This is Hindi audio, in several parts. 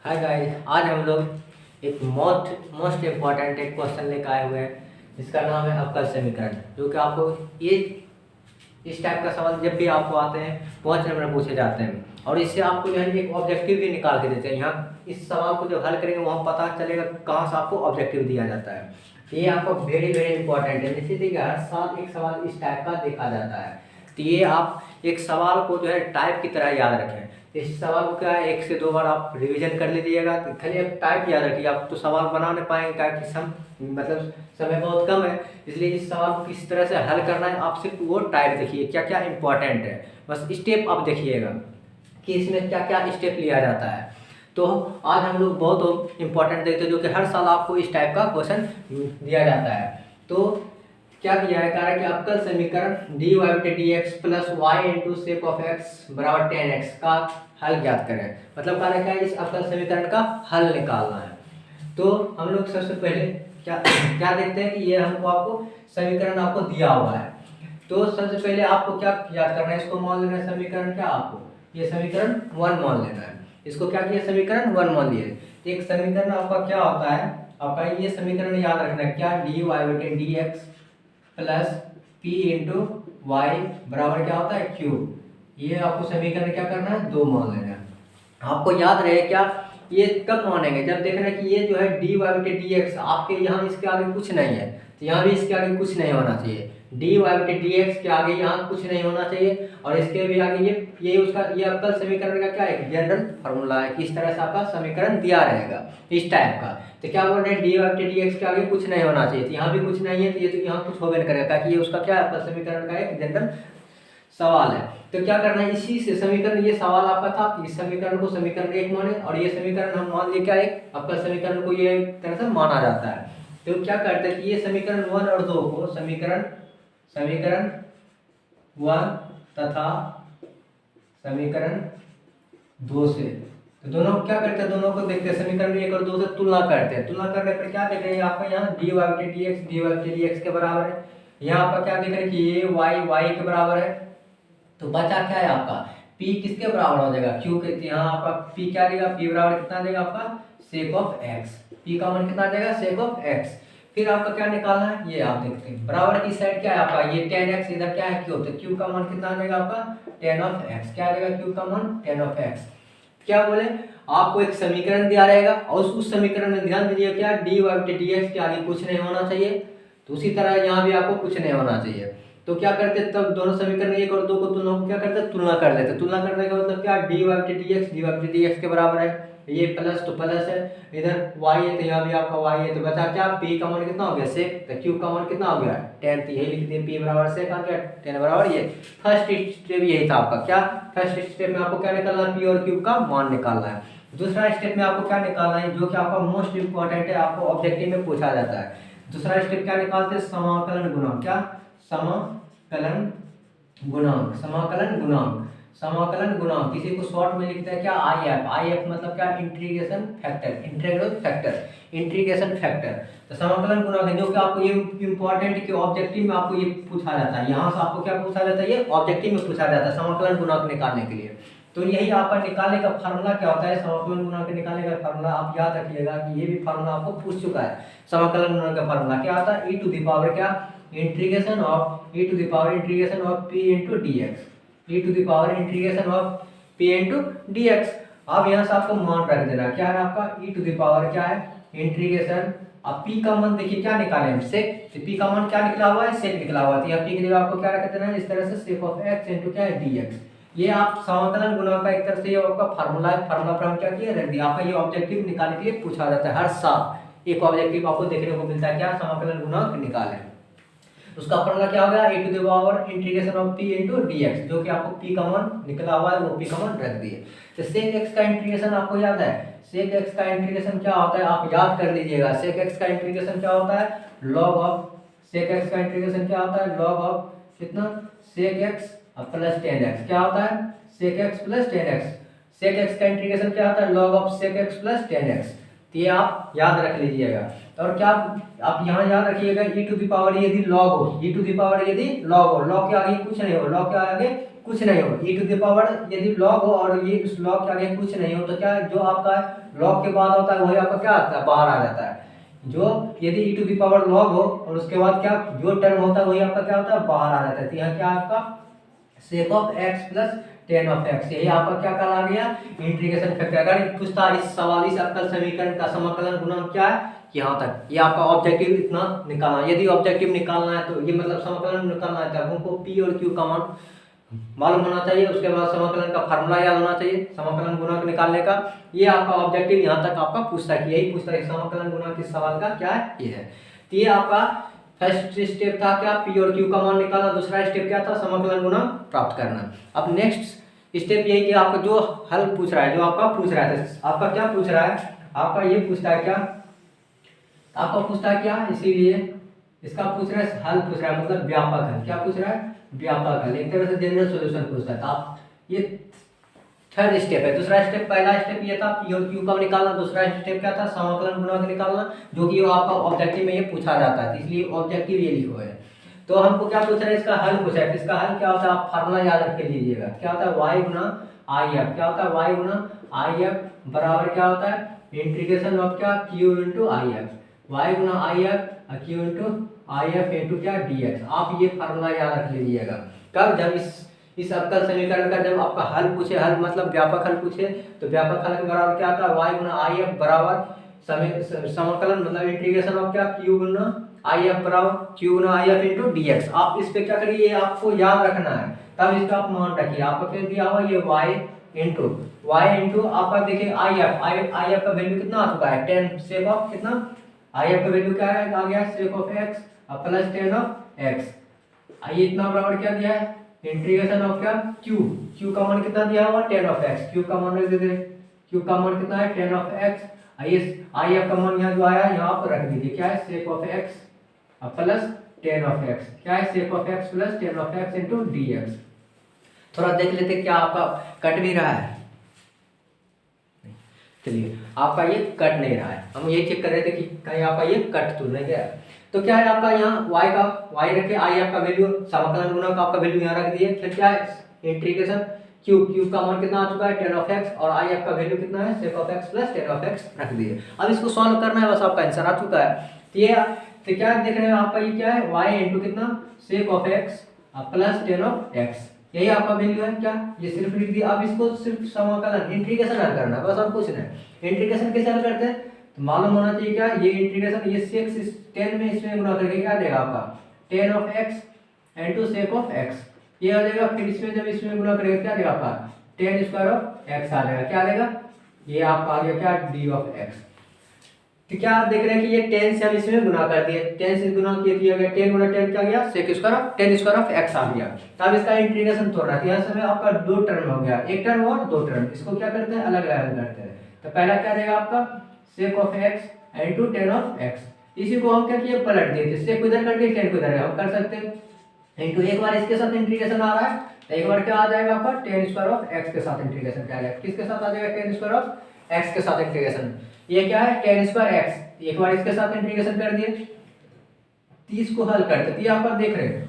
हाय गाइस, आज हम लोग एक मोस्ट इम्पॉर्टेंट एक क्वेश्चन लेकर आए हुए हैं जिसका नाम है अवकल समीकरण। जो कि आपको ये इस टाइप का सवाल जब भी आपको आते हैं 5 नंबर में पूछे जाते हैं और इससे आपको जो है एक ऑब्जेक्टिव भी निकाल के देते हैं। यहाँ इस सवाल को जब हल करेंगे वहाँ पता चलेगा कहाँ से आपको ऑब्जेक्टिव दिया जाता है। तो ये आपको वेरी वेरी इंपॉर्टेंट है। जैसे देखिए हर साल एक सवाल इस टाइप का देखा जाता है, तो ये आप एक सवाल को जो है टाइप की तरह याद रखें। इस सवाल को क्या है 1 से 2 बार आप रिवीजन कर लीजिएगा, तो खाली आप टाइप याद रखिए। आप तो सवाल बना नहीं पाएंगे क्या कि समय बहुत कम है, इसलिए इस सवाल को किस तरह से हल करना है आप सिर्फ वो टाइप देखिए, क्या क्या इंपॉर्टेंट है, बस स्टेप आप देखिएगा कि इसमें क्या क्या स्टेप लिया जाता है। तो आज हम लोग बहुत इंपॉर्टेंट देखते हैं जो कि हर साल आपको इस टाइप का क्वेश्चन दिया जाता है। तो क्या दिया है, कह रहा है कि अवकल समीकरण dy/dx plus y into sake of x बराबर 10x का हल ज्ञात करें। मतलब कह रहा है क्या इस अवकल समीकरण का हल निकालना है। तो हम लोग सबसे पहले क्या क्या देखते हैं कि ये हमको आपको समीकरण आपको दिया हुआ है। तो सबसे पहले आपको क्या याद करना है, इसको मान लेना है समीकरण क्या, आपको ये समीकरण 1 मान लेना है। इसको क्या किया, समीकरण 1 मान लिए। एक समीकरण आपका क्या होता है, आपका ये समीकरण याद रखना है क्या, dy/dx plus p into Y बराबर क्या होता है क्यूब। ये आपको समीकरण क्या करना है 2 मान लेना है। आपको याद रहे क्या, ये कब मानेंगे जब देख रहे हैं कि ये जो है dy/dx आपके यहाँ इसके आगे कुछ नहीं है, तो यहाँ भी इसके आगे कुछ नहीं होना चाहिए। dy/dx के आगे यहाँ कुछ नहीं होना चाहिए और इसके भी आगे ये उसका ये अवकल समीकरण का क्या है, जनरल फार्मूला है कि इस तरह से आपका समीकरण दिया रहेगा इस टाइप का। तो क्या बोल रहे हैं, dy/dx के आगे कुछ नहीं होना चाहिए, तो यहाँ भी कुछ नहीं है, तो ये तो यहाँ कुछ होगा नहीं करेगा ताकि ये उसका क्या है, अवकल समीकरण का एक जनरल सवाल है। तो क्या करना है, इसी से समीकरण, ये सवाल आपका था, इस समीकरण को समीकरण 1 माने और ये समीकरण हम मान लिए क्या एक अवकल समीकरण को ये तरह से माना जाता है। तो क्या करते हैं कि ये समीकरण 1 और 2 को समीकरण 1 तथा समीकरण 2 से, तो दोनों क्या करते हैं, दोनों को देखते हैं, समीकरण 1 और 2 से तुलना करते हैं। तुलना करने पर क्या देख रहे हैं, आपका यहाँ dy/dx के बराबर है, यहाँ आपका क्या देख रहे हैं कि ये y के बराबर है। तो बचा क्या है आपका, p किसके बराबर हो जाएगा, q के। यहाँ आपका p क्या देगा, p बराबर कितना देगा आपका सेक ऑफ x, p का मान कितना देगा सेक ऑफ x। फिर आपका क्या निकालना है, ये आप देखते हैं बराबर की साइड क्या है आपका, ये 10x इधर क्या है q, तो q का मान कितना देगा आपका 10 ऑफ x, क्या देगा q का मान 10 ऑफ x। क्या बोले, आपको एक समीकरण दिया रहेगा और उस समीकरण में ध्यान दीजिए क्या dy/dx के आगे कुछ नहीं होना चाहिए, तो उसी तरह यहाँ भी आपको कुछ नहीं होना चाहिए। तो क्या करते तब दोनों समीकरण 1 और 2 को दोनों को क्या करते तुलना कर लेते। तुलना करने का मतलब क्या, dy/dx के बराबर है, ये प्लस तो प्लस है, इधर y है तो यहाँ भी आपका y है, तो बचा क्या p का मान कितना हो गया सेक, तो q का मान कितना हो गया 10, तो यही लिख दिए p बराबर सेक आ गया 10 बराबर ये। फर्स्ट स्टेप यही था आपका, क्या फर्स्ट स्टेप में आपको क्या निकालना है, p और q का मान निकालना है। दूसरा स्टेप में आपको क्या निकालना है, जो कि आपका मोस्ट इंपॉर्टेंट है, आपको ऑब्जेक्टिव में पूछा जाता है। दूसरा स्टेप क्या निकालते हैं, समाकलन गुणांक, क्या समाकलन गुणांक, समाकलन गुणांक, समाकलन गुणांक किसी को शॉर्ट में लिखते हैं क्या IF मतलब क्या, इंटीग्रेशन फैक्टर। तो समाकलन गुणांक है जो कि आपको ये इंपॉर्टेंट है कि ऑब्जेक्टिव में आपको ये पूछा जाता है। यहाँ से आपको क्या पूछा जाता है, ये ऑब्जेक्टिव में पूछा जाता है समाकलन गुणांक निकालने के लिए। तो यही आपका निकालने का फार्मूला क्या होता है, समाकलन गुणांक निकालने का फार्मूला आप याद रखिएगा कि ये भी फार्मूला आपको पूछ चुका है। समाकलन गुणांक का फार्मूला क्या आता है, e टू द पावर क्या, integration of p into dx, e to the power integration of p into dx। अब यहाँ से आपको मान रख देना, क्या है आपका e टू द पावर क्या है इंटीग्रेशन, अब p का मान देखिए क्या निकाले हम सेक, तो p का मान क्या निकला हुआ है सेक निकला हुआ है, तो यहाँ p की जगह आपको क्या रख देना है इस तरह से सेक ऑफ x into क्या है dx। ये आप समाकलन गुणांक का एक तरह से ये आपका फार्मूला है, फार्मूला पर हम क्या किया रख दिया। आपका ये ऑब्जेक्टिव निकालने के लिए पूछा जाता है, हर साल एक ऑब्जेक्टिव आपको देखने को मिलता है क्या, समाकलन गुणांक निकालें। उसका फार्मूला क्या हो गया, e to the power integration of p into dx, जो कि आपको p का मान निकला हुआ है वो p का मान रख दिए। तो sec x का इंटीग्रेशन आपको याद है, sec x का इंटीग्रेशन क्या होता है आप याद कर लीजिएगा। sec x का इंटीग्रेशन क्या होता है, log ऑफ, sec x का इंटीग्रेशन क्या होता है log ऑफ कितना sec x प्लस 10x, क्या होता है sec x plus 10x। sec x का इंटीग्रेशन क्या होता है log of sec x plus 10x। तो ये आप याद रख लीजिएगा। और क्या आप यहाँ याद रखिएगा e टू द पावर यदि log हो, e टू द पावर यदि log हो, log के आगे कुछ नहीं हो, log के आगे कुछ नहीं हो, e टू द पावर यदि log हो और ये उस log के आगे कुछ नहीं हो, तो क्या जो आपका लॉग के बाद होता है वही आपका क्या आता है, बाहर आ जाता है। जो यदि ई टू दी पावर लॉग हो और उसके बाद क्या जो टर्म होता है वही आपका क्या होता है, बाहर आ जाता है। तो यहाँ क्या आपका sake of x plus ten of x, यही आपका क्या कहला गया, इंटीग्रेशन फैक्टर। अगर पूछता इस सवाल इस अवकल समीकरण का समाकलन गुणांक क्या है, यहाँ तक, ये आपका ऑब्जेक्टिव इतना निकालना। यदि ऑब्जेक्टिव निकालना है तो ये मतलब समाकलन निकालना है तब हमको पी और क्यू का मान मालूम होना चाहिए, उसके बाद समाकलन का फार्मूला याद होना चाहिए समाकलन गुणांक निकालने का। ये आपका ऑब्जेक्टिव यहाँ तक आपका पूछता है, यही पूछता है समाकलन गुणांक इस सवाल का क्या है, ये है। तो ये आपका फर्स्ट स्टेप था क्या, पी और क्यू का मान निकालना। दूसरा स्टेप क्या था, समाकलन गुणांक प्राप्त करना। अब नेक्स्ट स्टेप ये कि आपका जो हल पूछ रहा है, जो आपका पूछ रहा है, आपका क्या पूछ रहा है, आपका ये पूछता है क्या, आपका पूछता है क्या, इसीलिए इसका पूछ रहा है हल पूछ रहा है, मतलब व्यापक हल। क्या पूछ रहा है, व्यापक हल, एक तरह से जनरल सॉल्यूशन पूछता है। तो आप ये थर्ड स्टेप है। दूसरा स्टेप, पहला स्टेप ये था पी और क्यू का निकालना, दूसरा स्टेप क्या था, समाकलन गुणांक निकालना, जो कि आपका ऑब्जेक्टिव में ये पूछा जाता है, इसलिए ऑब्जेक्टिव ये लिखो है। तो हमको क्या पूछ रहा है, इसका हल पूछा है। इसका हल क्या होता है, आप फार्मूला याद रख के लीजिएगा, क्या होता है वाई गुना आई एफ, क्या होता है वाई गुना आई एफ बराबर क्या होता है, इंटीग्रेशन ऑफ क्या Q into I F, Y गुना I F Q into I F into क्या डी एक्स। आप ये फार्मूला याद रख लीजिएगा। कब, जब इस अवकल समीकरण का जब आपका हल पूछे, हल मतलब व्यापक हल पूछे, तो व्यापक हल के बराबर क्या होता है, वाई गुना आई एफ बराबर समाकलन मतलब इंटीग्रेशन ऑफ क्या क्यू गुना आई एफ बराबर Q Guna I F into D X. आप इस पे क्या करिए, ये आपको याद रखना है, तब इसका आप मान रखिए। आपको क्या दिया हुआ, ये वाई इंटू आपका देखिए आई एफ का वैल्यू कितना आ चुका है, 10 सेक ऑफ कितना, आई एफ का वैल्यू क्या है, आ गया sake of x plus 10 of x. आइए इतना बराबर क्या दिया है, इंटीग्रेशन ऑफ क्या क्यू का मान कितना दिया हुआ 10 ऑफ एक्स, क्यू का मान रख देते, क्यू का मान कितना है 10 ऑफ एक्स। आइए आई एफ का मान यहाँ जो आया यहाँ पर रख दीजिए, क्या है sake of x plus 10 of x, क्या है sake of x plus 10 of X into D x. थोड़ा देख लेते क्या आपका कट भी रहा है, चलिए आपका ये कट नहीं रहा है, हम ये चेक कर रहे थे कि कहीं आपका ये कट तो नहीं गया। तो क्या है आपका यहाँ y रखे, आई एफ का वैल्यू समाकलन गुणांक आपका वैल्यू यहाँ रख दिए, फिर क्या है इंटीग्रेशन क्यू का मान कितना आ चुका है 10 ऑफ एक्स, और आई एफ का वैल्यू कितना है sake of x plus 10 of x रख दिए। अब इसको सॉल्व करना है, बस आपका आंसर आ चुका है। तो ये तो क्या देख रहे हैं आपका, ये क्या है y इंटू कितना sake of x plus 10 of x, यही आपका वैल्यू है क्या, ये सिर्फ लिख दिया। अब इसको सिर्फ समाकलन इंटीग्रेशन हल करना है, बस और कुछ नहीं। इंटीग्रेशन कैसे हल करते हैं, तो मालूम होना चाहिए क्या, ये इंटीग्रेशन ये सेक 10 में इसमें गुना करके क्या देगा आपका 10 of X into sake of x, ये आ जाएगा। फिर इसमें जब इसमें गुना करेगा क्या देगा आपका 10 स्क्वायर ऑफ एक्स आ जाएगा, क्या देगा, ये आपका आ गया क्या डी ऑफ एक्स। तो क्या आप देख रहे हैं कि ये 10 से हम इसमें गुना कर दिए, 10 से गुना किया दिया गया, 10 गुना 10 क्या गया sec square of 10 square of x आ गया। तब इसका इंटीग्रेशन तोड़ रहा है, यहाँ से आपका दो टर्म हो गया, एक टर्म और दो टर्म, इसको क्या करते हैं अलग अलग करते हैं। तो पहला क्या रहेगा आपका sake of X into 10 of x, इसी को हम क्या किए पलट दिए, सेक इधर कर दिए 10 को इधर हम कर सकते हैं, इंटू एक बार इसके साथ इंटीग्रेशन आ रहा है, तो एक बार क्या आ जाएगा आपका 10 स्क्वायर ऑफ एक्स के साथ इंटीग्रेशन क्या आएगा, किसके साथ आ जाएगा 10 स्क्वायर ऑफ एक्स के साथ इंटीग्रेशन, ये क्या है 10 स्क्वायर एक्स, एक बार इसके साथ इंटीग्रेशन कर दिए, 30 को हल करते, तो ये आपका देख रहे हैं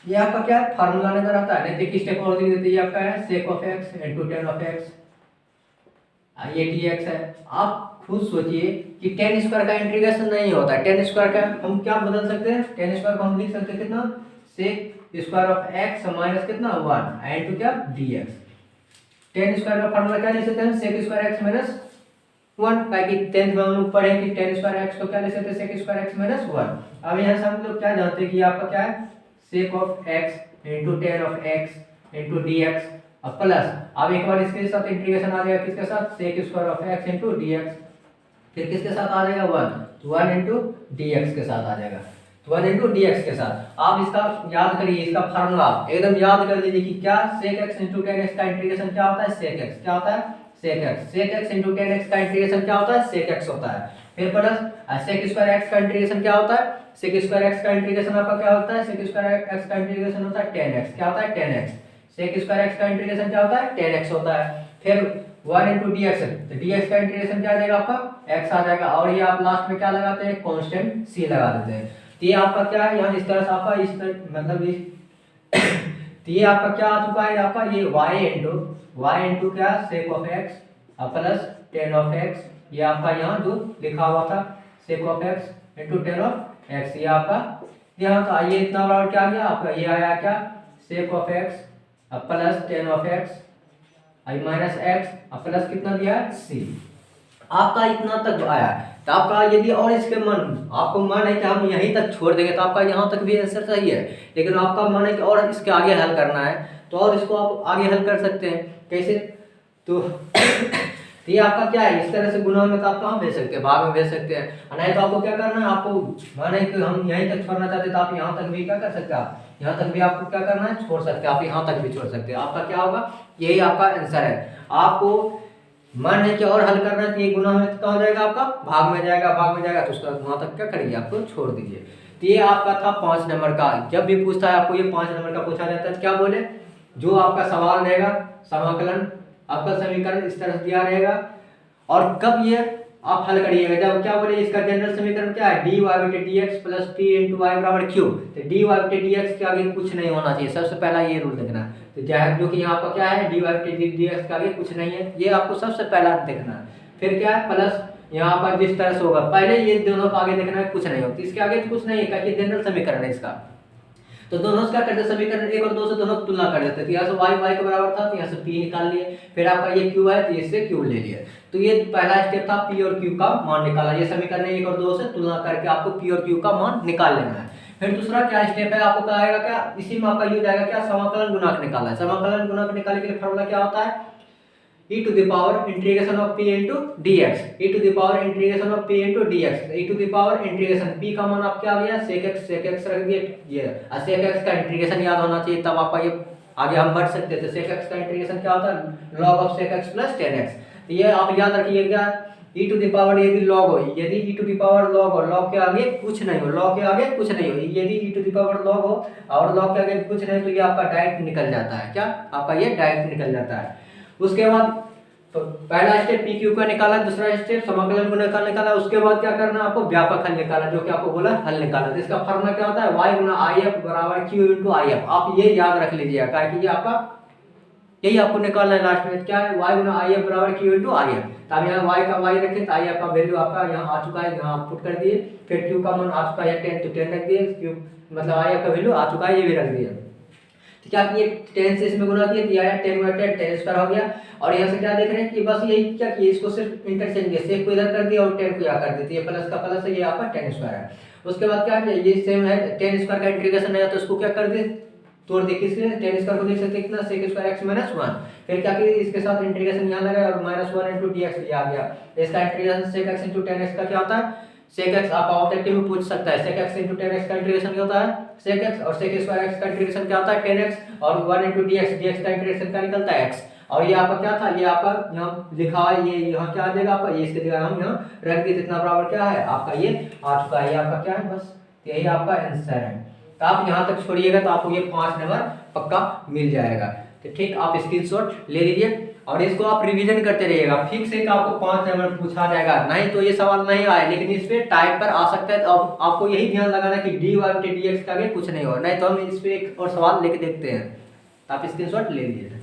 ये आपका क्या है फार्मूला नजर आता है, नहीं देखिए स्टेप और लिख देते, ये आपका है sake of X into 10 of x, ये dx है। आप खुद सोचिए कि 10 स्क्वायर का इंटीग्रेशन नहीं होता है, 10 स्क्वायर का हम क्या बदल सकते हैं, 10 स्क्वायर को हम लिख सकते हैं कितना sec square of X minus कितना 1 इंटू क्या dx। 10 स्क्वायर का फार्मूला क्या लिख सकते हैं सेक स्क्वायर एक्स माइनस 1, ताकि 10th में हम लोग पढ़े कि 10 स्क्वायर एक्स को क्या लिख सकते हैं सेक स्क्वायर एक्स माइनस 1। अब यहाँ से हम लोग क्या जानते हैं कि आपका क्या है sake of X into 10 of X into dx, अब प्लस अब एक बार इसके साथ इंटीग्रेशन आ जाएगा किसके साथ sec square of X into dx, फिर किसके साथ आ जाएगा 1 इंटू dx के साथ आ जाएगा, 1 इंटू dx के साथ। आप इसका याद करिए, इसका फार्मूला एकदम याद कर लीजिए कि क्या सेक एक्स इंटू 10x का इंटीग्रेशन क्या होता है सेक एक्स, क्या होता है सेक एक्स इंटू 10x का इंटीग्रेशन क्या होता है सेक एक्स होता है। फिर प्लस सेक स्क्वायर एक्स का इंटीग्रेशन क्या होता है सेक स्क्वायर एक्स का इंटीग्रेशन आपका क्या होता है सेक स्क्वायर एक्स का इंटीग्रेशन होता है 10x, क्या होता है 10x, सेक स्क्वायर एक्स का इंटीग्रेशन क्या होता है 10x होता है। फिर 1 इंटू dx, तो dx का इंटीग्रेशन क्या आ जाएगा आपका x आ जाएगा, और ये आप लास्ट में क्या लगाते हैं कांस्टेंट c लगा देते हैं। तो ये आपका क्या है यहाँ इस तरह से आपका इस मतलब तो ये आपका क्या आ चुका है आपका ये y इंटू क्या सेक ऑफ x अब प्लस टेन ऑफ एक्स, ये आपका यहाँ जो लिखा हुआ था sake of X into ten of x, ये आपका यहाँ तो आइए इतना बराबर क्या आ गया आपका, ये आया क्या सेक ऑफ एक्स, अब plus ten of x I minus x, अब प्लस कितना दिया है सी। आपका इतना तक आया, तो आपका यदि और इसके मन आपको मन है कि हम यहीं तक छोड़ देंगे तो आपका यहाँ तक भी आंसर सही है, लेकिन आपका मन है कि और इसके आगे हल करना है तो और इसको आप आगे हल कर सकते हैं। कैसे? तो ये आपका क्या है, इस तरह से गुना में तो आप कहाँ भेज सकते हैं, भाग में भेज सकते हैं। नहीं तो आपको क्या करना है, आपको माने कि हम यहीं तक छोड़ना चाहते हैं तो आप यहाँ तक भी क्या कर सकते हैं, आप यहाँ तक भी आपको क्या करना है छोड़ सकते हैं, आप यहाँ तक भी छोड़ सकते हैं। आपका क्या होगा, यही आपका आंसर है। आपको मन है कि और हल करना है तो ये गुना में क्या हो जाएगा आपका भाग में जाएगा, भाग में जाएगा तो उसका वहां तक क्या करिए आपको छोड़ दीजिए। तो ये आपका था 5 नंबर का। जब भी पूछता है आपको ये 5 नंबर का पूछा जाता है तो क्या बोले, जो आपका सवाल रहेगा समाकलन आपका समीकरण इस तरह दिया रहेगा और कब ये आप हल करिएगा, जब क्या बोले इसका जनरल समीकरण क्या है dy बटे dx plus p into Y बराबर q। तो dy बटे dx के आगे कुछ नहीं होना चाहिए, सबसे पहला ये रूल देखना है। तो जो कि यहाँ आपका क्या है dy बटे dx के आगे कुछ नहीं है, ये आपको सबसे पहला देखना है। फिर क्या है प्लस यहाँ पर जिस तरह से होगा पहले ये दोनों को आगे देखना है, कुछ नहीं होता इसके आगे कुछ नहीं है क्योंकि जनरल समीकरण है इसका। तो दोनों क्या करते समीकरण 1 और 2 से दोनों तुलना कर देते थे, यहाँ से y के बराबर था तो यहाँ से p निकाल लिए, फिर आपका ये q है तो इससे q ले लिए। तो ये पहला स्टेप था p और q का मान निकाला, ये समीकरण 1 और 2 से तुलना करके आपको p और q का मान निकाल लेना है। फिर दूसरा क्या स्टेप है, आपको कहा क्या इसी में आपका ये जाएगा क्या समाकलन गुणांक निकालना है। समाकलन गुणांक निकालने के लिए फॉर्मूला क्या होता है e to the power integration of p into dx, e to the power integration of p into dx, e to the power integration p का मान आप क्या आ गया sec x रख दिए, ये sec x का इंटीग्रेशन याद होना चाहिए तब आपका ये आगे हम बढ़ सकते थे। sec x का इंटीग्रेशन क्या होता है log of sec x plus tan x। तो ये आप याद रखिएगा e टू द पावर यदि log हो, यदि e to the power log हो, log के आगे कुछ नहीं हो, log के आगे कुछ नहीं हो, यदि e to the power log हो और log के आगे कुछ नहीं तो ये आपका डायरेक्ट निकल जाता है, क्या आपका ये डायरेक्ट निकल जाता है। उसके बाद तो पहला स्टेप पी क्यू का निकाला, दूसरा स्टेप समाकलन गुणा का निकाला, उसके बाद क्या करना आपको व्यापक हल निकाला, जो कि आपको बोला हल निकाला। तो इसका फॉर्मूला क्या होता है y गुना आई एफ बराबर क्यू इंटू आई एफ। आप ये याद रख लीजिएगा क्योंकि ये आपका यही आपको निकालना है लास्ट में, क्या है y गुना आई एफ बराबर क्यू इंटू आई एफ। तो अब यहाँ y का y रखें तो आई एफ का वैल्यू आपका यहाँ आ चुका है, यहाँ आप पुट कर दिए, फिर q का मान आ चुका है 10 तो 10 रख दिए, q मतलब आई एफ का वैल्यू आ चुका है ये भी रख दिया। तो क्या किए 10 से इसमें गुना किए दिया है 10 बटे 10 स्क्वायर हो गया। और यहाँ से क्या देख रहे हैं कि बस यही क्या किए इसको सिर्फ इंटरचेंज किया, सेक को इधर कर दिया और 10 को यहाँ कर देती है, प्लस का प्लस है ये आपका 10 स्क्वायर है। उसके बाद क्या है ये सेम है 10 स्क्वायर का इंटीग्रेशन है तो इसको क्या कर दे तोड़ दे, किसके 10 स्क्वायर को देख सकते कितना सेक स्क्वायर x माइनस 1। फिर क्या किए इसके साथ इंटीग्रेशन यहाँ लगाया और माइनस 1 इंटू डी एक्स आ गया। इसका इंटीग्रेशन सेक x इंटू 10x का क्या होता है सेक x, आप ऑब्जेक्टिव में पूछ सकता है सेक x इंटू 10x का इंटीग्रेशन क्या होता है सेक x, और सेक स्क्वायर x का इंटीग्रेशन क्या होता है 10x, और 1 इंटू dx का इंटीग्रेशन क्या निकलता है x। और ये आपका क्या था ये आपका यहाँ लिखा है, ये यहाँ क्या आ जाएगा आपका ये इसके जगह हम यहाँ रख दिए, इतना बराबर क्या है आपका ये आ चुका है, ये आपका क्या है बस यही आपका आंसर है। तो आप यहाँ तक छोड़िएगा तो आपको ये 5 नंबर पक्का मिल जाएगा। तो ठीक आप स्क्रीनशॉट ले लीजिए और इसको आप रिवीजन करते रहिएगा, फिक्स है कि आपको 5 नंबर पूछा जाएगा, नहीं तो ये सवाल नहीं आए लेकिन इस पे टाइप पर आ सकता है। तो आपको यही ध्यान लगाना कि dy बटे dx के आगे कुछ नहीं हो, नहीं तो हम इस पे एक और सवाल लेके देखते हैं। तो आप स्क्रीनशॉट ले लीजिए।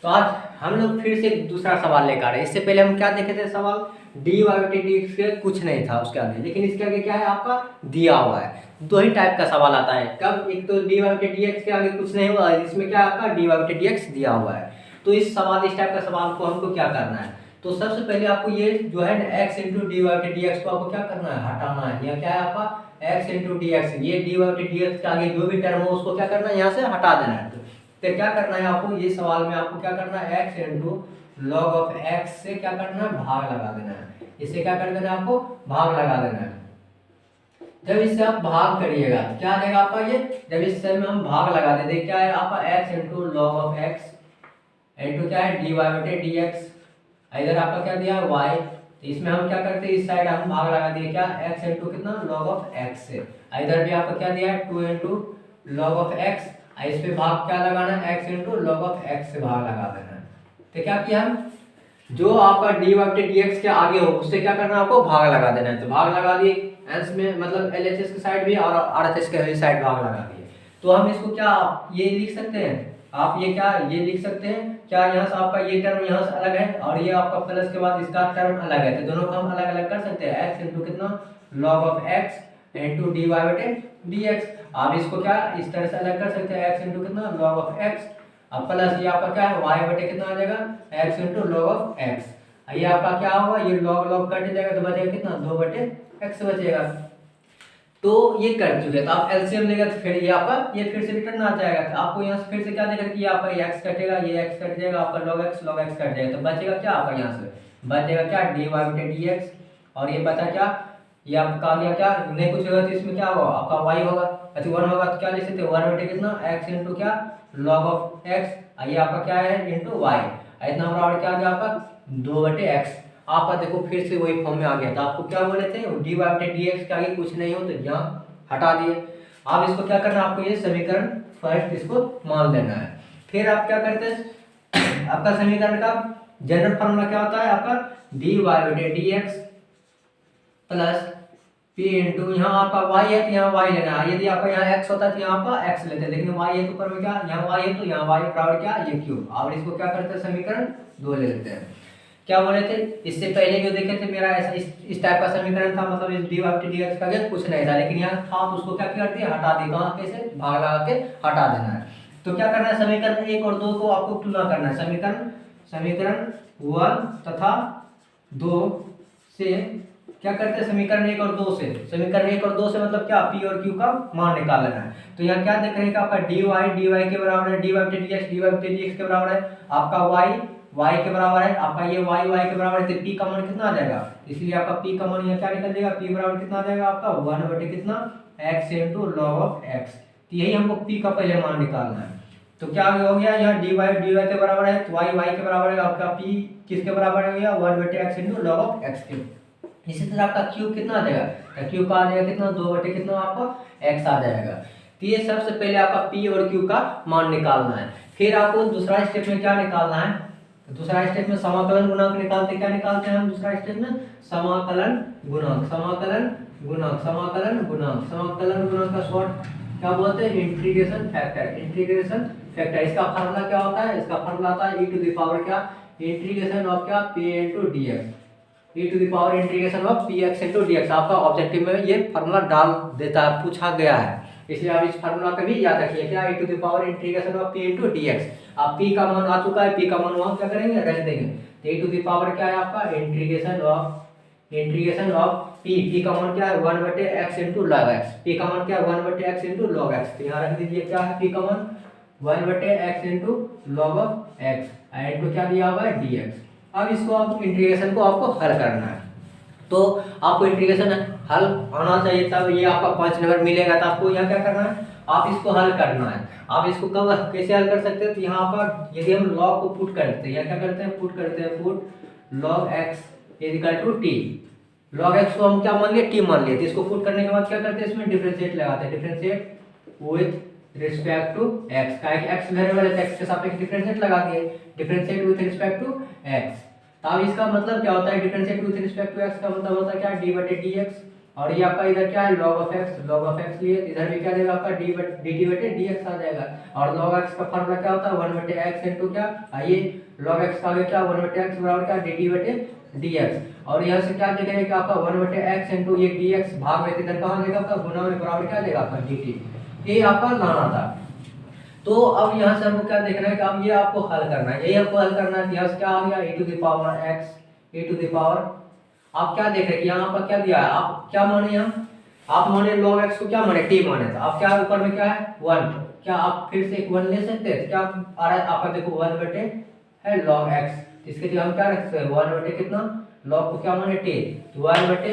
तो आज हम लोग फिर से दूसरा सवाल लेकर आ रहे हैं। इससे पहले हम क्या देखे थे सवाल dy बटे dx के कुछ नहीं था उसके आगे, लेकिन इसके आगे क्या है आपका दिया हुआ है। दो ही टाइप का सवाल आता है, कब एक तो dy बटे dx के आगे कुछ नहीं हुआ, इसमें क्या आपका dy बटे dx दिया हुआ है। तो इस सवाल इस टाइप का सवाल को हमको क्या करना है, तो सबसे पहले आपको ये जो है ना x इंटू dy बटे dx को आपको क्या करना है हटाना है। यह क्या है आपका x इंटू dx, ये dy बटे dx के आगे जो भी टर्म हो उसको क्या करना है यहाँ से हटा देना है। तो क्या करना है आपको ये सवाल में आपको क्या करना है x into log of x से क्या करना है भाग लगा देना है, इससे क्या कर देना है आपको भाग लगा देना है। जब इससे आप भाग करिएगा तो क्या आ जाएगा आपका ये, जब इससे में हम भाग लगा देते क्या है आपका x into log of x into क्या है dy बटे dx, इधर आपका क्या दिया है y, तो इसमें हम क्या करते हैं इस साइड हम भाग लगा दिए क्या x इंटू कितना लॉग ऑफ x से, इधर भी आपका क्या दिया है 2 इंटू लॉग ऑफ x, इस पे भाग क्या लगाना है x into log of x से भाग लगा देना है। तो क्या किया हम जो आपका dy बटे dx के आगे हो उससे क्या करना है आपको भाग लगा देना है। तो भाग लगा दिए अंश में मतलब LHS की साइड भी और RHS के साइड भाग लगा दिए। तो हम इसको क्या ये लिख सकते हैं, आप ये क्या ये लिख सकते हैं क्या, यहाँ से आपका ये टर्म यहाँ से अलग है और ये आपका प्लस के बाद इसका टर्म अलग है, तो दोनों को हम अलग अलग कर सकते हैं। एक्स इंटू कितना log of X into D Y बटे डी एक्स। आप इसको क्या इस तरह से अलग कर सकते हैं, एक्स इंटू कितना लॉग ऑफ एक्स अब प्लस ये आपका क्या है वाई बटे कितना आ जाएगा x into log of x. ये आपका क्या होगा, ये लॉग लॉग कट जाएगा तो बचेगा कितना 2 बटे एक्स बचेगा। तो ये कर चुके, तो आप एलसीएम लेगा तो फिर ये आपका ये फिर से रिटर्न आ जाएगा। तो आपको यहाँ से फिर से क्या देखा कि ये आपका एक्स कटेगा, ये एक्स कट जाएगा, आपका लॉग एक्स कट जाएगा, तो बचेगा क्या आपका यहाँ से बचेगा क्या डी वाई बटे डी एक्स। और ये बचा क्या, ये आपका आ गया क्या नहीं कुछ होगा तो इसमें क्या होगा आपका वाई होगा, अच्छा 1 होगा तो क्या लिख सकते हैं 1 बटे कितना एक्स इंटू क्या लॉग ऑफ एक्स, ये आपका क्या है इंटू वाई, इतना बराबर क्या आ गया आपका 2 बटे एक्स। आपका देखो फिर से वही फॉर्म में आ गया, तो आपको क्या बोले थे डी वाई बटे डी एक्स के आगे कुछ नहीं हो तो यहाँ हटा दिए। आप इसको क्या करना है, आपको ये समीकरण फर्स्ट इसको मान लेना है। फिर आप क्या करते हैं, आपका समीकरण का जनरल फॉर्मूला क्या होता है आपका डी वाई बटे D x plus P into यहाँ आपका y है तो यहाँ y लेना है, यदि आपका यहाँ x होता है तो यहाँ आपका x लेते हैं, लेकिन y है तो ऊपर में क्या यहाँ y है तो यहाँ y बराबर क्या ये क्यूब। और इसको क्या करते हैं समीकरण 2 ले लेते हैं। क्या बोले थे इससे पहले जो देखे थे मेरा ऐसा इस टाइप का समीकरण था, मतलब इस डी वाई डी एक्स का कुछ नहीं था, लेकिन यहाँ था तो उसको क्या करते हैं हटा दी, कहाँ कैसे भाग लगा के हटा देना है। तो क्या करना है समीकरण 1 और 2 को आपको तुलना करना है, समीकरण 1 तथा 2 से क्या करते हैं समीकरण 1 और 2 से, समीकरण 1 और 2 से मतलब क्या पी और क्यू का मान निकाल लेना है। तो यहाँ क्या देख रहे हैं कि आपका dy के बराबर है डी वाई बटे डी एक्स के बराबर है, आपका y के बराबर है, आपका ये y के बराबर है, तो p का मान कितना आ जाएगा, इसलिए आपका p का मान यहाँ क्या निकल जाएगा p बराबर कितना आ जाएगा आपका 1 बटे कितना x into log of x। तो यही हमको p का पहले मान निकालना है। तो क्या हो गया यहाँ dy के बराबर है तो y के बराबर है, आपका p किसके बराबर हो गया 1 बटे x into log of x के। इसी तरह आपका क्यूब कितना आ जाएगा, तो क्यूब का आ जाएगा कितना 2 बटे कितना आपका x आ जाएगा। तो ये सबसे पहले आपका p और q का मान निकालना है। फिर आपको दूसरा स्टेप में क्या निकालना है, तो दूसरा स्टेप में समाकलन गुणांक निकालते, क्या निकालते हैं हम दूसरा स्टेप में समाकलन गुणांक का शॉर्ट क्या बोलते हैं इंटीग्रेशन फैक्टर। इसका फार्मूला क्या होता है, इसका फार्मूला आता है e टू द पावर क्या इंटीग्रेशन ऑफ क्या p into D X, e to the power integration of P X into D X. आपका ऑब्जेक्टिव में ये फार्मूला डाल देता है, पूछा गया है, इसलिए आप इस फार्मूला का भी याद रखिए क्या e to the power integration of p into D X. अब p का मान आ चुका है, p का मान वहाँ क्या करेंगे रख देंगे, तो e टू द पावर क्या है आपका इंटीग्रेशन ऑफ p का मान क्या है 1 बटे x into log x, p का मान क्या है 1 बटे x इंटू लॉग एक्स। तो यहाँ रख दीजिए क्या है p का मान 1 बटे x into log of x into क्या दिया हुआ है dx। अब इसको आप इंटीग्रेशन को आपको हल करना है, तो आपको इंटीग्रेशन हल आना चाहिए, तब ये आपका 5 नंबर मिलेगा। तो आपको यहाँ क्या करना है, आप इसको हल करना है। आप इसको कब कैसे हल कर सकते हैं, तो यहाँ पर यदि हम लॉग को पुट करते हैं या क्या करते हैं put log X equal to T, log X को हम क्या मान लिए टी मान लिए, तो इसको पुट करने के बाद क्या करते हैं इसमें डिफरेंशिएट लगाते हैं, differentiate with respect to X का एक्स वेरिएबल है, एक्स के सापेक्ष डिफरेंशिएट लगा दिए, differentiate with respect to X. अब इसका मतलब क्या होता है differentiate with respect to X का मतलब होता है क्या डी बटे डी एक्स, और ये आपका इधर क्या है लॉग ऑफ एक्स लिए, इधर भी क्या देगा आपका डी टी बटे डी एक्स आ जाएगा। और लॉग एक्स का फॉर्मूला क्या होता है 1 बटे एक्स इंटू क्या, आइए लॉग एक्स का आगे क्या 1 बटे एक्स बराबर क्या डी टी बटे डी एक्स। और यहाँ से क्या देखेंगे कि आपका 1 बटे एक्स इंटू ये डी एक्स भाग में इधर कहाँ देगा आपका गुना में बराबर क्या देगा आपका डी टी, ये आपका लाना था। तो अब यहाँ से हमको क्या देखना है कि अब ये आपको हल करना है, यही आपको हल करना है। यहाँ से क्या आ गया e to the power x e to the power, आप क्या देख रहे हैं यहाँ पर क्या दिया है, आप क्या माने यहाँ आप माने log x को क्या माने t माने, तो आप क्या ऊपर में क्या है 1, क्या आप फिर से एक 1 ले सकते हैं, क्या आ रहा है आपका देखो 1 बटे है log x, इसके लिए हम क्या रख सकते हैं 1 बटे कितना log को क्या माने t, तो 1 बटे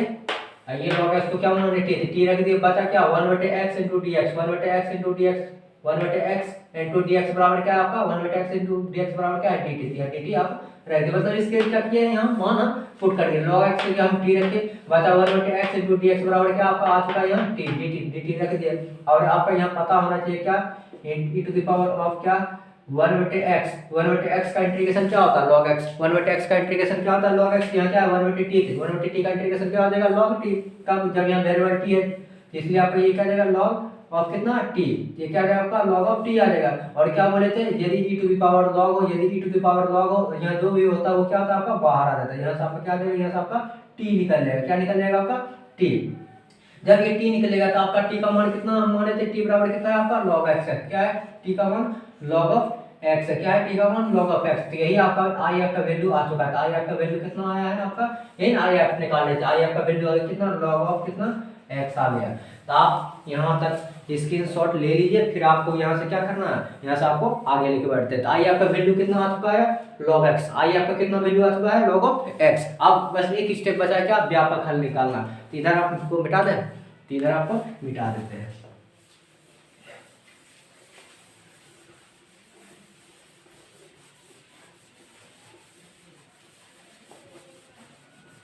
ये log x को क्या माने t रख दिए, बचा क्या 1 बटे x इंटू डी एक्स, 1 बटे x इंटू डी एक्स, 1 बटे x इंटू डी एक्स बराबर क्या है आपका 1 बटे x इंटू डी एक्स बराबर क्या है dt, यहाँ dt आप रख दिए, मतलब इसके क्या किया है यहाँ मान पुट कर दिए, log x के लिए हम t रखे, बचा 1 बटे x इंटू डी एक्स बराबर क्या आपका आ चुका है यहाँ t dt रख दिया। और आपका यहाँ पता होना चाहिए क्या e to the power of क्या 1 बटे x का इंटीग्रेशन क्या होता है log x, 1 बटे x का इंटीग्रेशन क्या होता है log x, यहाँ क्या है 1 बटे t का इंटीग्रेशन क्या हो जाएगा log t का, जब यहाँ वेरिएबल t है इसलिए आपका ये क्या जाएगा ऑफ कितना टी, ये क्या आ जाएगा आपका लॉग ऑफ टी आ जाएगा। और क्या बोले थे, यदि ई टू द पावर लॉग हो, यदि ई टू द पावर लॉग हो, यहाँ जो भी होता है वो क्या होता है आपका बाहर आ जाता है। यहाँ से आपका क्या आ जाएगा, यहाँ से आपका टी निकल जाएगा, क्या निकल जाएगा आपका टी। जब ये टी निकलेगा तो आपका टी का मान कितना हम माने थे, टी बराबर कितना है आपका लॉग एक्स है, क्या है टी का मान लॉग ऑफ एक्स है, क्या है टी का मान लॉग ऑफ एक्स। तो यही आपका आई एफ का वैल्यू आ चुका है। तो आई एफ का वैल्यू कितना आया है आपका, यही आई एफ निकाल लेते, आई एफ का वैल्यू आ गया कितना लॉग ऑफ कितना एक्स आ गया। तो आप यहाँ तक स्क्रीनशॉट ले लीजिए, फिर आपको यहाँ से क्या करना है, यहाँ से आपको आगे लेके बढ़ते हैं। तो आई एफ का वैल्यू कितना आ चुका है लॉग एक्स, आई एफ का कितना वैल्यू आ चुका है लॉग ऑफ एक्स। अब बस एक स्टेप बचा है क्या, व्यापक हल निकालना। तो इधर आप इसको मिटा दें, तो इधर आपको मिटा देते हैं।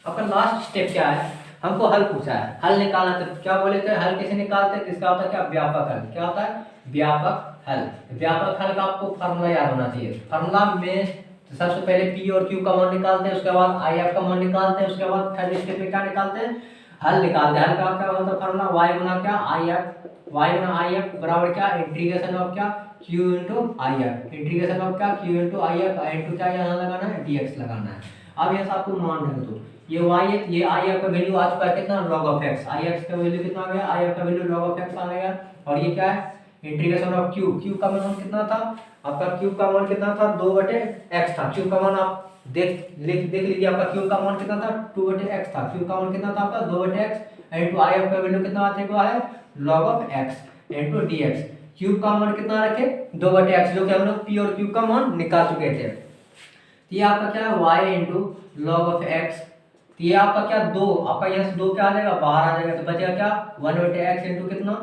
आपका लास्ट स्टेप क्या है, हमको हल पूछा है, हल निकालना। तो क्या बोले थे, हल कैसे निकालते हैं, इसका होता है क्या व्यापक हल। क्या होता है व्यापक हल। व्यापक हल का आपको फार्मूला याद होना चाहिए। फार्मूला में सबसे पहले पी और क्यू का मान निकालते हैं, उसके बाद आई एफ का मान निकालते हैं, उसके बाद थर्ड स्टेप में क्या निकालते हैं, हल निकालते हैं। हल का क्या होता है फार्मूला, वाई गुना क्या आई एफ, वाई गुना आई एफ बराबर क्या इंटीग्रेशन ऑफ क्या Q into I F, integration of क्या Q into I F, into क्या यहाँ लगाना है डी एक्स लगाना है। अब यहाँ से आपको मान रहे तो ये y है, ये आई एफ का वैल्यू आ चुका है कितना log of x, I x का वैल्यू कितना आ गया, आई एफ का वैल्यू log ऑफ x आ गया। और ये क्या है इंटीग्रेशन ऑफ q, q का मान कितना था आपका, q का मान कितना था 2/x था। q का मान आप देख लीजिए, आपका q का मान कितना था 2/x था, q का मान कितना था आपका 2/x इनटू आई एफ का वैल्यू कितना आ चुका है log of x into dx। q का मान कितना रखे 2/x, जो कि हम लोग p और q का मान निकाल चुके थे। ये आपका क्या है y into log of x। तो ये आपका क्या दो, आपका यहाँ से दो क्या आ जाएगा बाहर आ जाएगा, तो बचेगा क्या 1/x इंटू कितना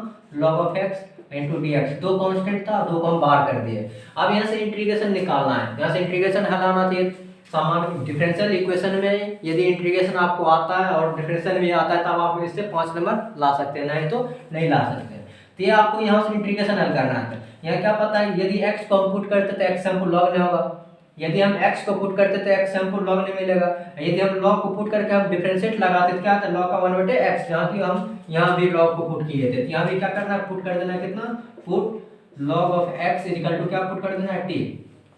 log of x into dx। दो कांस्टेंट था, दो को हम बाहर कर दिए। अब यहाँ से इंटीग्रेशन निकालना है, यहाँ से इंटीग्रेशन हल आना चाहिए। सामान्य डिफरेंशियल इक्वेशन में यदि इंटीग्रेशन आपको आता है और डिफरेंशियल में आता है तब आप इससे 5 नंबर ला सकते हैं, नहीं तो नहीं ला सकते। तो ये आपको यहाँ से इंटीग्रेशन हल करना है। यहाँ क्या पता है, यदि x को हम पुट करते तो x हमको log नहीं होगा, यदि हम x को पुट करते तो x हमको log नहीं मिलेगा। यदि हम log को पुट करके हम डिफरेंशिएट लगाते तो क्या आता है log का 1/x, यहाँ की हम यहाँ भी log को पुट किए थे, यहाँ भी क्या करना है पुट कर देना है कितना put log of x equal to क्या पुट कर देना है t।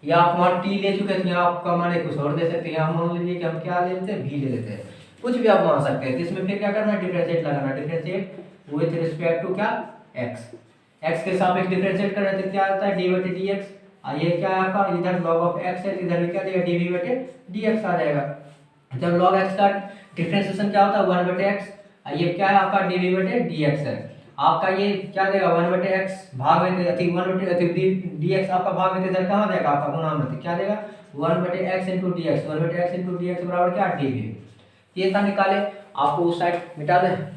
या आप वहाँ t ले चुके थे, यहाँ आपका मान कुछ और दे सकते हैं, यहाँ मान लीजिए कि हम क्या ले लेते हैं v ले लेते हैं, कुछ भी आप मान सकते हैं। तो इसमें फिर क्या करना है डिफरेंशिएट लगाना, डिफरेंशिएट विद रिस्पेक्ट टू क्या x के सापेक्ष डिफरेंशिएट करना तो क्या आता है d/dx। ये क्या है आपका इधर log ऑफ x है, इधर क्या देगा dv/dx आ जाएगा। जब log x का डिफरेंशिएशन क्या होता है 1/x, ये क्या है आपका dv/dx है। आपका ये क्या देगा 1/x भाग में अति 1/dx आपका भाग में इधर कहाँ देगा आपका गुणा में, क्या देगा 1/x into dx, 1/x into dx बराबर क्या dv। ये था निकाले, आपको उस साइड मिटा दें।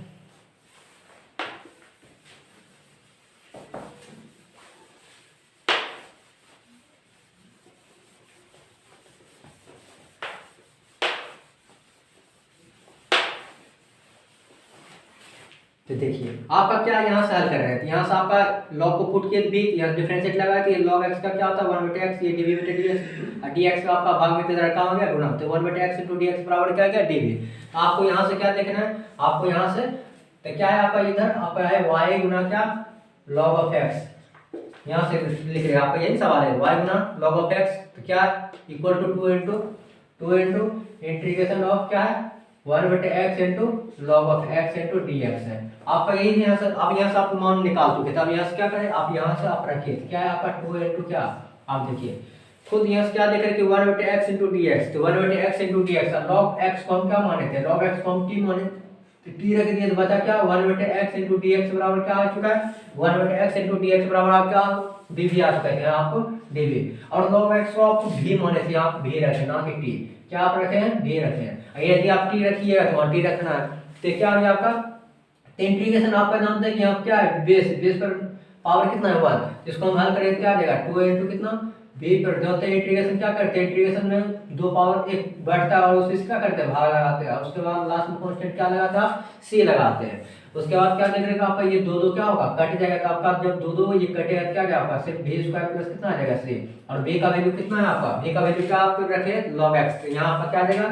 तो देखिए आपका क्या यहाँ से हल कर रहे हैं, तो यहाँ से आपका log को पुट किए भी यहाँ डिफरेंशिएट लगा कि log x का क्या होता है 1/x, ये dv/dx, dx का आपका भाग में इधर कहाँ हो गया गुणा, तो 1/x इंटू dx बराबर क्या गया dv। आपको यहाँ से क्या देखना है, आपको यहाँ से तो क्या है आपका इधर आपका है y गुना क्या log ऑफ x, यहाँ से लिख रहे हैं आपका यही सवाल है y गुना log ऑफ x, तो क्या equal to 2 into integration of क्या है 1/x into log of x into dx है। आपका यही यहाँ से, अब यहाँ से आप मान निकाल चुके थे, अब यहाँ से क्या करें आप यहाँ से आप रखिए क्या है आपका 2 इंटू क्या, आप देखिए खुद यहाँ से क्या देख रहे हैं कि 1/x इंटू dx, तो 1/x into dx log x को हम क्या माने थे log x को हम t माने, तो t रख दिए तो बचा क्या 1/x इंटू dx बराबर क्या आ चुका है 1/x इंटू dx बराबर आप क्या dv आ चुका है, यहाँ आपको dv। और log x को आप v माने थे, आप v रखे ना कि t, क्या आप रखे हैं v रखे हैं। यदि आप t रखिएगा तो वहाँ t रखना है, तो क्या हो गया आपका इंटीग्रेशन आपका जानते हैं कि आप क्या है बेस पर पावर कितना है 1, जिसको हम हल करें क्या आ जाएगा 2 इंटू कितना v पर जो होता है इंटीग्रेशन क्या करते हैं इंटीग्रेशन में 2 पावर 1 बढ़ता है और उससे क्या करते हैं भाग लगाते हैं, उसके बाद लास्ट में कांस्टेंट क्या लगाता है c लगाते हैं। उसके बाद क्या देख रहे आपका ये 2 क्या होगा कट जाएगा, तो आपका जब 2 ये कटेगा क्या क्या आपका सिर्फ v स्क्वायर प्लस कितना आ जाएगा c, और v का वैल्यू कितना है आपका v का वैल्यू क्या आप रखे log x, तो यहाँ आपका क्या देगा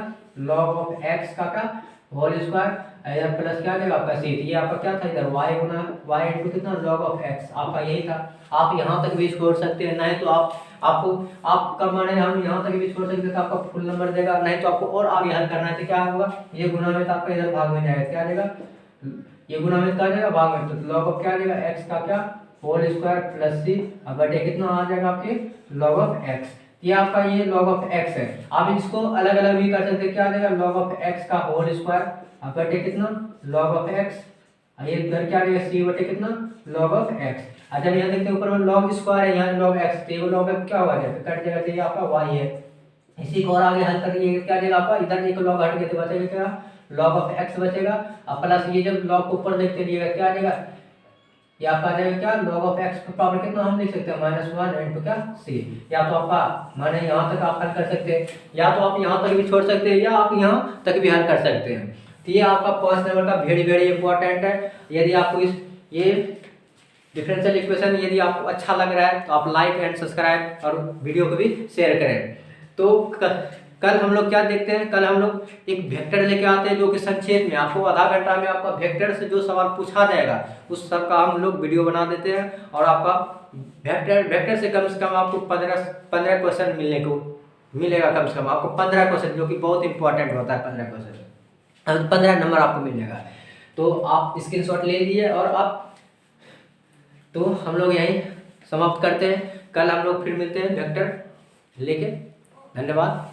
log ऑफ x का होल स्क्वायर इधर प्लस क्या आ जाएगा आपका सी। ये आपका क्या था इधर y गुना y इंटू कितना लॉग ऑफ x, आपका यही था। आप यहाँ तक भी छोड़ सकते हैं, नहीं तो आपको आपका माने हम यहाँ तक भी छोड़ सकते हैं तो आपका फुल नंबर देगा, नहीं तो आपको और आगे हल करना है तो क्या होगा, ये गुना में तो आपका इधर भाग में जाएगा, क्या आ जाएगा ये गुना में क्या आ जाएगा भाग में, तो लॉग ऑफ क्या आ जाएगा x का क्या होल स्क्वायर प्लस सी, अब बटे कितना आ जाएगा आपके लॉग ऑफ x। ये आपका ये log ऑफ x है। आप इसको अलग अलग भी कर सकते हैं, क्या आ जाएगा log ऑफ x का होल स्क्वायर अब बटे कितना log ऑफ x, ये इधर क्या आ जाएगा c बटे कितना log ऑफ x। अच्छा यहाँ देखते हैं ऊपर में log स्क्वायर है, यहाँ log x, तो log x क्या होगा जब कट जाएगा, तो ये आपका y है। इसी को और आगे हल करिए, क्या आ जाएगा आपका इधर एक log हट गया तो बचेगा क्या log ऑफ x बचेगा, अब प्लस ये जब log को ऊपर देखते रहिएगा क्या आ जाएगा, ये आपका आ जाएगा क्या log ऑफ x का पावर कितना हम लिख सकते हैं -1 इंटू क्या c। या तो आपका माने यहाँ तक आप हल कर सकते हैं, या तो आप यहाँ तक भी छोड़ सकते हैं, या आप यहाँ तक भी हल कर सकते हैं। तो ये आपका फर्स्ट लेवल का वेरी वेरी इंपॉर्टेंट है। यदि आपको ये डिफरेंशियल इक्वेशन यदि आपको अच्छा लग रहा है तो आप लाइक एंड सब्सक्राइब और वीडियो को भी शेयर करें। तो कल हम लोग क्या देखते हैं, कल हम लोग एक वेक्टर लेके आते हैं जो कि संक्षेप में आपको आधा घंटा में आपका वेक्टर से जो सवाल पूछा जाएगा उस सब का हम लोग वीडियो बना देते हैं, और आपका वेक्टर से कम आपको 15 क्वेश्चन मिलेगा, कम से कम आपको 15 क्वेश्चन, जो कि बहुत इंपॉर्टेंट होता है 15 क्वेश्चन, 15 नंबर आपको मिल जाएगा। तो आप स्क्रीनशॉट ले लीजिए, और आप तो हम लोग यहीं समाप्त करते हैं, कल हम लोग फिर मिलते हैं वेक्टर लेके। धन्यवाद।